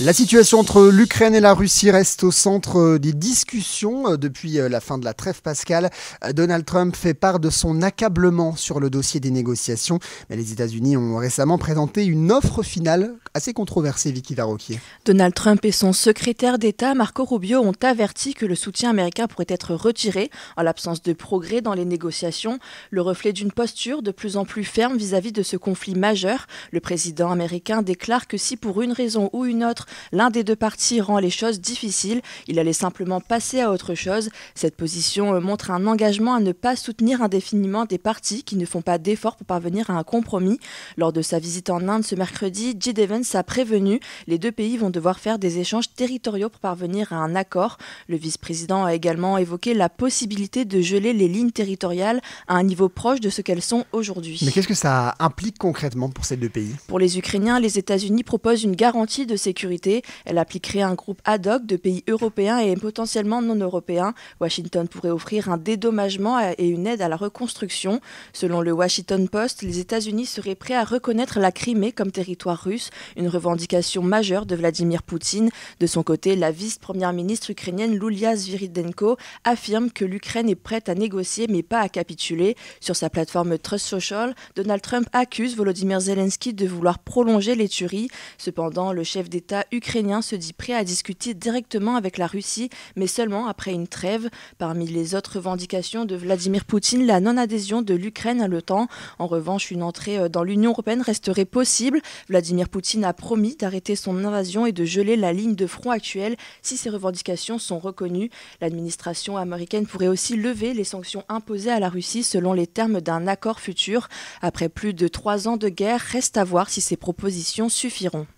La situation entre l'Ukraine et la Russie reste au centre des discussions depuis la fin de la trêve pascale. Donald Trump fait part de son accablement sur le dossier des négociations. Mais les États-Unis ont récemment présenté une offre finale assez controversée, Vicky Varroquier. Donald Trump et son secrétaire d'État, Marco Rubio, ont averti que le soutien américain pourrait être retiré en l'absence de progrès dans les négociations, le reflet d'une posture de plus en plus ferme vis-à-vis de ce conflit majeur. Le président américain déclare que si pour une raison ou une autre, l'un des deux partis rend les choses difficiles, il allait simplement passer à autre chose. Cette position montre un engagement à ne pas soutenir indéfiniment des partis qui ne font pas d'efforts pour parvenir à un compromis. Lors de sa visite en Inde ce mercredi, J.D. Vance a prévenu les deux pays vont devoir faire des échanges territoriaux pour parvenir à un accord. Le vice-président a également évoqué la possibilité de geler les lignes territoriales à un niveau proche de ce qu'elles sont aujourd'hui. Mais qu'est-ce que ça implique concrètement pour ces deux pays ? Pour les Ukrainiens, les États-Unis proposent une garantie de sécurité. Elle appliquerait un groupe ad hoc de pays européens et potentiellement non européens. Washington pourrait offrir un dédommagement et une aide à la reconstruction. Selon le Washington Post, les États-Unis seraient prêts à reconnaître la Crimée comme territoire russe, une revendication majeure de Vladimir Poutine. De son côté, la vice-première ministre ukrainienne Yulia Sviridenko affirme que l'Ukraine est prête à négocier mais pas à capituler. Sur sa plateforme Trust Social, Donald Trump accuse Volodymyr Zelensky de vouloir prolonger les tueries. Cependant, le chef d'État ukrainien se dit prêt à discuter directement avec la Russie, mais seulement après une trêve. Parmi les autres revendications de Vladimir Poutine, la non-adhésion de l'Ukraine à l'OTAN. En revanche, une entrée dans l'Union européenne resterait possible. Vladimir Poutine a promis d'arrêter son invasion et de geler la ligne de front actuelle si ces revendications sont reconnues. L'administration américaine pourrait aussi lever les sanctions imposées à la Russie selon les termes d'un accord futur. Après plus de 3 ans de guerre, reste à voir si ces propositions suffiront.